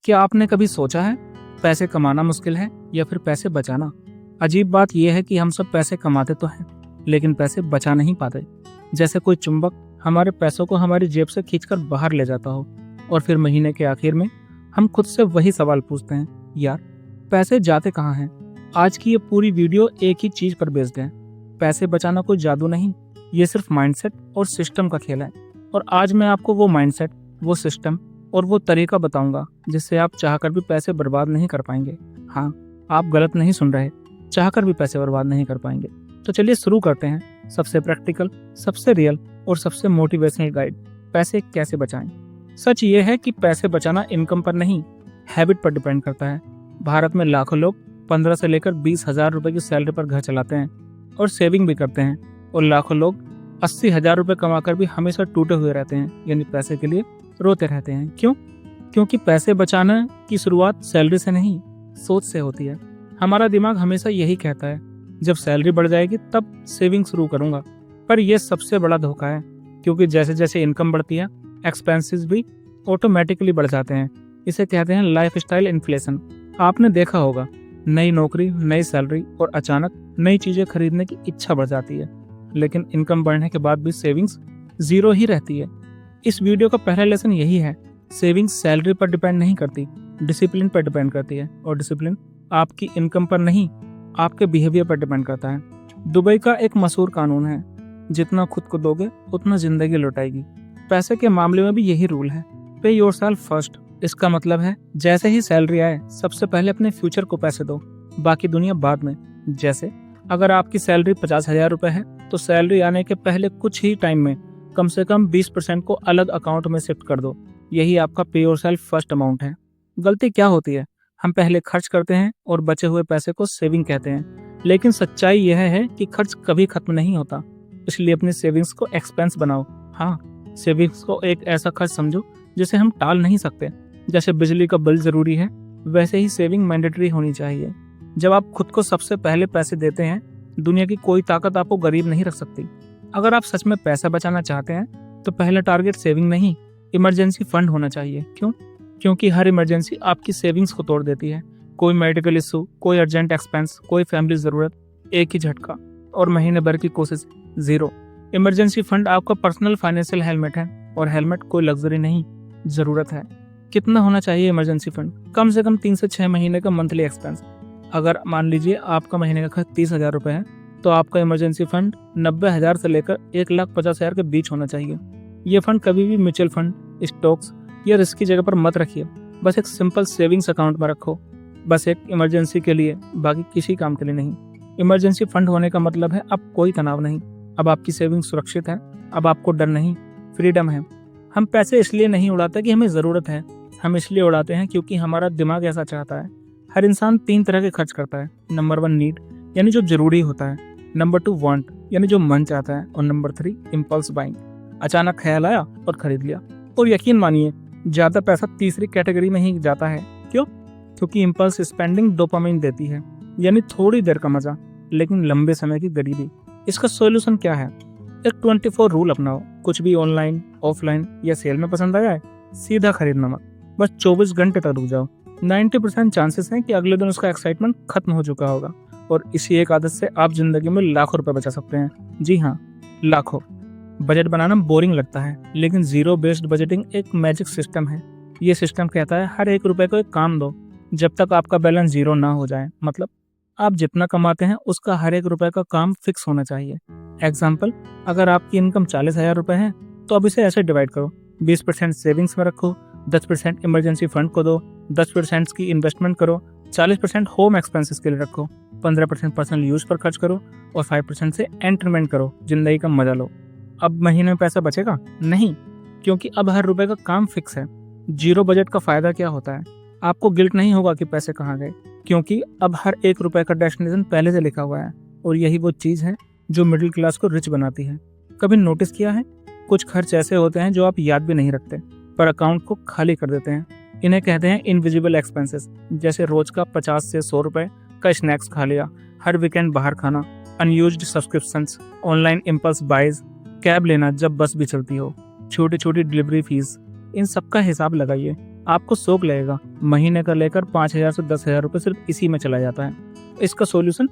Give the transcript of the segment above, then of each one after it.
क्या आपने कभी सोचा है पैसे कमाना मुश्किल है या फिर पैसे बचाना? अजीब बात यह है कि हम सब पैसे कमाते तो हैं लेकिन पैसे बचा नहीं पाते। जैसे कोई चुंबक हमारे पैसों को हमारी जेब से खींचकर बाहर ले जाता हो और फिर महीने के आखिर में हम खुद से वही सवाल पूछते हैं, यार पैसे जाते कहाँ हैं? आज की ये पूरी वीडियो एक ही चीज पर बेस्ड है। पैसे बचाना कोई जादू नहीं, ये सिर्फ माइंडसेट और सिस्टम का खेल है। और आज मैं आपको वो माइंडसेट, वो सिस्टम और वो तरीका बताऊंगा जिससे आप चाहकर भी पैसे बर्बाद नहीं कर पाएंगे। हाँ, आप गलत नहीं सुन रहे, चाहकर भी पैसे बर्बाद नहीं कर पाएंगे। तो चलिए शुरू करते हैं सबसे प्रैक्टिकल, सबसे रियल और सबसे मोटिवेशनल गाइड, पैसे कैसे बचाएं। सच ये है कि पैसे बचाना इनकम पर नहीं, हैबिट पर डिपेंड करता है। भारत में लाखों लोग 15 से लेकर 20,000 रुपए की सैलरी पर घर चलाते हैं और सेविंग भी करते हैं, और लाखों लोग 80,000 रुपए कमाकर भी हमेशा टूटे हुए रहते हैं, यानी पैसे के लिए रोते रहते हैं। क्यों? क्योंकि पैसे बचाने की शुरुआत सैलरी से नहीं, सोच से होती है। हमारा दिमाग हमेशा यही कहता है, जब सैलरी बढ़ जाएगी तब सेविंग शुरू करूंगा। पर यह सबसे बड़ा धोखा है, क्योंकि जैसे जैसे इनकम बढ़ती है एक्सपेंसेस भी ऑटोमेटिकली बढ़ जाते हैं। इसे कहते हैं लाइफस्टाइल इन्फ्लेशन। आपने देखा होगा, नई नौकरी, नई सैलरी और अचानक नई चीजें खरीदने की इच्छा बढ़ जाती है, लेकिन इनकम बढ़ने के बाद भी सेविंग्स जीरो ही रहती है। इस वीडियो का पहला लेसन यही है, सेविंग्स सैलरी पर डिपेंड नहीं करती, डिसिप्लिन पर डिपेंड करती है, और डिसिप्लिन आपकी इनकम पर नहीं, आपके बिहेवियर पर डिपेंड करता है। दुबई का एक मशहूर कानून है, जितना खुद को दोगे उतना जिंदगी लौटाएगी। पैसे के मामले में भी यही रूल है, पे योरसेल्फ फर्स्ट। इसका मतलब है जैसे ही सैलरी आए सबसे पहले अपने फ्यूचर को पैसे दो, बाकी दुनिया बाद में। जैसे अगर आपकी सैलरी 50,000 रुपए है तो सैलरी आने के पहले कुछ ही टाइम में कम से कम 20% को अलग अकाउंट में शिफ्ट कर दो। यही आपका पे योरसेल्फ फर्स्ट अमाउंट है। गलती क्या होती है, हम पहले खर्च करते हैं और बचे हुए पैसे को सेविंग कहते हैं, लेकिन सच्चाई यह है कि खर्च कभी खत्म नहीं होता। इसलिए अपनी सेविंग्स को एक्सपेंस बनाओ। हाँ, सेविंग्स को एक ऐसा खर्च समझो जिसे हम टाल नहीं सकते। जैसे बिजली का बिल जरूरी है, वैसे ही सेविंग मैंडेटरी होनी चाहिए। जब आप खुद को सबसे पहले पैसे देते हैं, दुनिया की कोई ताकत आपको गरीब नहीं रख सकती। अगर आप सच में पैसा बचाना चाहते हैं तो पहला टारगेट सेविंग नहीं, इमरजेंसी फंड होना चाहिए। क्यों? क्योंकि हर इमरजेंसी आपकी सेविंग्स को तोड़ देती है। कोई मेडिकल इशू, कोई अर्जेंट एक्सपेंस, कोई फैमिली जरूरत, एक ही झटका और महीने भर की कोशिश, जीरो। इमरजेंसी फंड आपका पर्सनल फाइनेंशियल हेलमेट है, और हेलमेट कोई लग्जरी नहीं, जरूरत है। कितना होना चाहिए इमरजेंसी फंड? कम से कम 3 से 6 महीने का मंथली एक्सपेंस। अगर मान लीजिए आपका महीने का खर्च 30,000 रुपए है, तो आपका इमरजेंसी फंड 90,000 से लेकर 1,50,000 के बीच होना चाहिए। ये फंड कभी भी म्यूचुअल फंड, स्टॉक्स या रिस्की जगह पर मत रखिए। बस एक सिंपल सेविंग्स अकाउंट में रखो, बस एक इमरजेंसी के लिए, बाकी किसी काम के लिए नहीं। इमरजेंसी फंड होने का मतलब है अब कोई तनाव नहीं, अब आपकी सेविंग सुरक्षित है, अब आपको डर नहीं, फ्रीडम है। हम पैसे इसलिए नहीं उड़ाते कि हमें ज़रूरत है, हम इसलिए उड़ाते हैं क्योंकि हमारा दिमाग ऐसा चाहता है। हर इंसान 3 तरह के खर्च करता है। नंबर 1 नीड, यानी जो जरूरी होता है। नंबर 2 वांट, यानी जो मन चाहता है। और नंबर 3 इम्पल्स बाइंग, अचानक ख्याल आया और खरीद लिया। और यकीन मानिए, ज़्यादा पैसा तीसरी कैटेगरी में ही जाता है। क्यों? क्योंकि इम्पल्स स्पेंडिंग डोपामाइन देती है, यानी थोड़ी देर का मजा लेकिन लंबे समय की गरीबी। इसका सॉल्यूशन क्या है? एक 24 रूल अपनाओ। कुछ भी ऑनलाइन, ऑफलाइन या सेल में पसंद आया है, सीधा खरीदना मत। बस 24 घंटे तक रुक जाओ। 90% चांसेस हैं कि अगले दिन उसका एक्साइटमेंट खत्म हो चुका होगा। और इसी एक आदत से आप जिंदगी में लाखों रुपए बचा सकते हैं। जी हाँ, लाखों। बजट बनाना बोरिंग लगता है, लेकिन जीरो बेस्ड बजटिंग एक मैजिक सिस्टम है। ये सिस्टम कहता है हर एक रुपए को एक काम दो जब तक आपका बैलेंस जीरो ना हो जाए। मतलब आप जितना कमाते हैं उसका हर एक रुपए का काम फिक्स होना चाहिए। एग्जाम्पल, अगर आपकी इनकम 40,000 रुपए है तो अब इसे ऐसे डिवाइड करो, 20% सेविंग्स में रखो, 10% इमरजेंसी फंड को दो, 10% की इन्वेस्टमेंट करो, 40% होम एक्सपेंसेस के लिए रखो, 15% पर्सनल यूज पर खर्च करो और 5% से एंटरटेनमेंट करो, जिंदगी का मजा लो। अब महीने में पैसा बचेगा नहीं, क्योंकि अब हर रुपए का काम फिक्स है। जीरो बजट का फायदा क्या होता है? आपको गिल्ट नहीं होगा कि पैसे कहाँ गए, क्योंकि अब हर एक रुपए का डेस्टिनेशन पहले से लिखा हुआ है। और यही वो चीज़ है जो मिडिल क्लास को रिच बनाती है। कभी नोटिस किया है, कुछ खर्च ऐसे होते हैं जो आप याद भी नहीं रखते पर अकाउंट को खाली कर देते हैं। इन्हें कहते हैं इनविजिबल एक्सपेंसेस। जैसे रोज का 50 से 100 रुपए का स्नैक्स खा लिया, हर वीकेंड बाहर खाना, unused subscriptions, online impulse buys, cab लेना जब बस भी चलती हो, छोटी छोटी डिलीवरी फीस। इन सब का हिसाब लगाइए। आपको शौक लगेगा, महीने का लेकर 5,000 से 10,000 रुपये सिर्फ इसी में चला जाता है। इसका solution,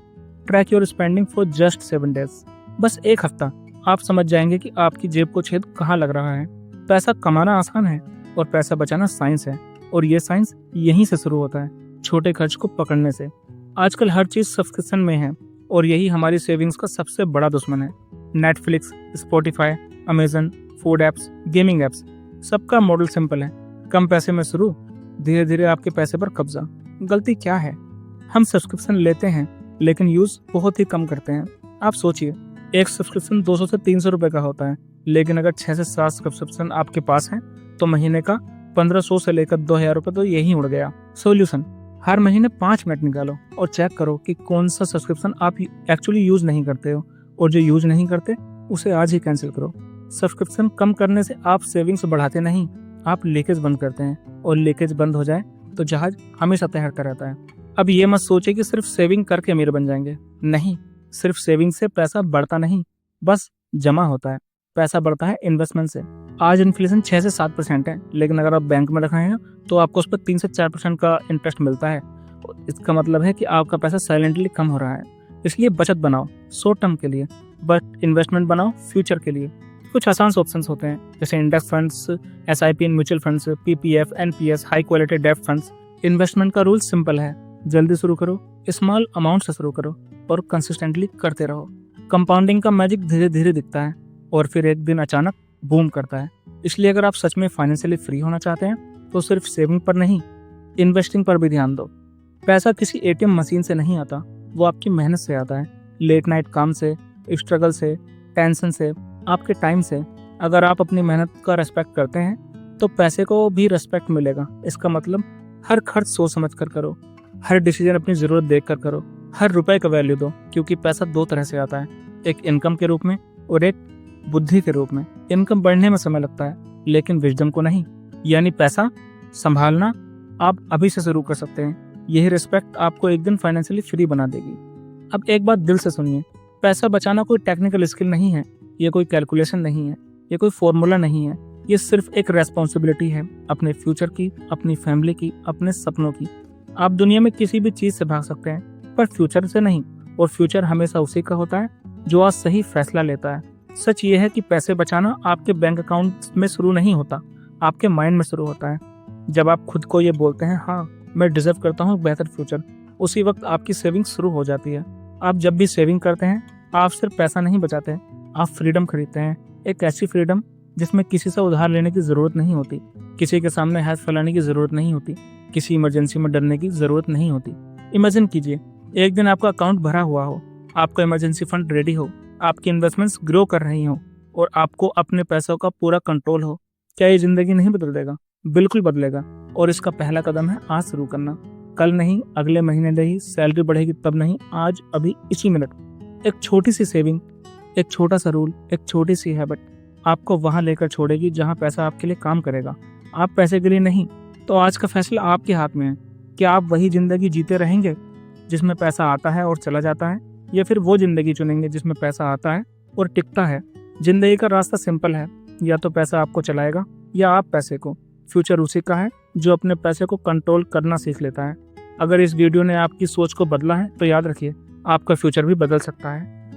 track your spending for just 7 days. बस एक हफ्ता आप समझ जाएंगे कि आपकी जेब को छेद कहाँ लग रहा है। पैसा कमाना आसान है और पैसा बचाना साइंस है, और ये साइंस यहीं से शुरू होता है, छोटे खर्च को पकड़ने से। आजकल हर चीज सब्सक्रिप्शन में है और यही हमारी सेविंग्स का सबसे बड़ा दुश्मन है। Netflix, Spotify, Amazon, food apps, gaming apps, सबका मॉडल सिंपल है, कम पैसे में शुरू, धीरे धीरे आपके पैसे पर कब्जा। गलती क्या है? हम सब्सक्रिप्शन लेते हैं लेकिन यूज बहुत ही कम करते हैं। आप सोचिए, एक सब्सक्रिप्शन 200 से 300 रुपए का होता है, लेकिन अगर 6 से 7 सब्सक्रिप्शन आपके पास हैं तो महीने का 1500 से लेकर 2000 रुपये तो यही उड़ गया। सॉल्यूशन, हर महीने 5 मिनट निकालो और चेक करो कि कौन सा सब्सक्रिप्शन आप एक्चुअली यूज नहीं करते हो, और जो यूज नहीं करते उसे आज ही कैंसिल करो। सब्सक्रिप्शन कम करने से आप सेविंग्स बढ़ाते नहीं, आप लीकेज बंद करते हैं, और लीकेज बंद हो जाए तो जहाज हमेशा तैरता रहता है। अब ये मत सोचे कि सिर्फ सेविंग करके अमीर बन जाएंगे। नहीं, सिर्फ सेविंग से पैसा बढ़ता नहीं, बस जमा होता है। पैसा बढ़ता है इन्वेस्टमेंट से। आज इन्फ्लेशन 6 से 7% है, लेकिन अगर आप बैंक में रख रहे हैं तो आपको उस पर 3 से 4% का इंटरेस्ट मिलता है। इसका मतलब है कि आपका पैसा साइलेंटली कम हो रहा है। इसलिए बचत बनाओ शॉर्ट टर्म के लिए, बट इन्वेस्टमेंट बनाओ फ्यूचर के लिए। कुछ आसान ऑप्शंस होते हैं, जैसे index funds, SIP in mutual funds, PPF, NPS, high quality डेब्ट फंड्स। इन्वेस्टमेंट का रूल सिंपल है, जल्दी शुरू करो, स्मॉल अमाउंट से शुरू करो और कंसिस्टेंटली करते रहो। कंपाउंडिंग का मैजिक धीरे धीरे दिखता है और फिर एक दिन अचानक बूम करता है। इसलिए अगर आप सच में फाइनेंशियली फ्री होना चाहते हैं तो सिर्फ सेविंग पर नहीं, इन्वेस्टिंग पर भी ध्यान दो। पैसा किसी ATM मशीन से नहीं आता, वो आपकी मेहनत से आता है, लेट नाइट काम से, स्ट्रगल से, टेंशन से, आपके टाइम से। अगर आप अपनी मेहनत का रेस्पेक्ट करते हैं तो पैसे को भी रेस्पेक्ट मिलेगा। इसका मतलब हर खर्च सोच समझ कर करो, हर डिसीजन अपनी ज़रूरत देख कर करो, हर रुपए का वैल्यू दो, क्योंकि पैसा 2 तरह से आता है, एक इनकम के रूप में और एक बुद्धि के रूप में। इनकम बढ़ने में समय लगता है, लेकिन विजडम को नहीं। यानी पैसा संभालना आप अभी से शुरू कर सकते हैं। यही रिस्पेक्ट आपको एक दिन फाइनेंशियली फ्री बना देगी। अब एक बात दिल से सुनिए, पैसा बचाना कोई टेक्निकल स्किल नहीं है, ये कोई कैलकुलेशन नहीं है, ये कोई फॉर्मूला नहीं है, ये सिर्फ एक रेस्पॉन्सिबिलिटी है अपने फ्यूचर की, अपनी फैमिली की, अपने सपनों की। आप दुनिया में किसी भी चीज से भाग सकते हैं, पर फ्यूचर से नहीं, और फ्यूचर हमेशा उसी का होता है जो आज सही फैसला लेता है। सच ये है कि पैसे बचाना आपके बैंक अकाउंट में शुरू नहीं होता, आपके माइंड में शुरू होता है। जब आप खुद को ये बोलते हैं, हाँ मैं डिजर्व करता हूँ बेहतर फ्यूचर, उसी वक्त आपकी सेविंग शुरू हो जाती है। आप जब भी सेविंग करते हैं, आप सिर्फ पैसा नहीं बचाते हैं, आप फ्रीडम खरीदते हैं। एक ऐसी फ्रीडम जिसमें किसी से उधार लेने की जरूरत नहीं होती, किसी के सामने हाथ फैलाने की जरूरत नहीं होती, किसी इमरजेंसी में डरने की जरूरत नहीं होती। इमेजिन कीजिए, एक दिन आपका अकाउंट भरा हुआ हो, आपका इमरजेंसी फंड रेडी हो, आपकी इन्वेस्टमेंट्स ग्रो कर रही हो और आपको अपने पैसों का पूरा कंट्रोल हो। क्या ये जिंदगी नहीं बदल देगा? बिल्कुल बदलेगा, और इसका पहला कदम है आज शुरू करना। कल नहीं, अगले महीने नहीं, सैलरी बढ़ेगी तब नहीं, आज, अभी, इसी मिनट। एक छोटी सी सेविंग, एक छोटा सा रूल, एक छोटी सी हैबिट आपको वहां लेकर छोड़ेगी जहां पैसा आपके लिए काम करेगा। आप पैसे के लिए नहीं, तो आज का फैसला आपके हाथ में है। क्या आप वही जिंदगी जीते रहेंगे जिसमें पैसा आता है और चला जाता है, या फिर वो जिंदगी चुनेंगे जिसमें पैसा आता है और टिकता है? जिंदगी का रास्ता सिंपल है, या तो पैसा आपको चलाएगा या आप पैसे को। फ्यूचर उसी का है जो अपने पैसे को कंट्रोल करना सीख लेता है। अगर इस वीडियो ने आपकी सोच को बदला है तो याद रखिए, आपका फ्यूचर भी बदल सकता है।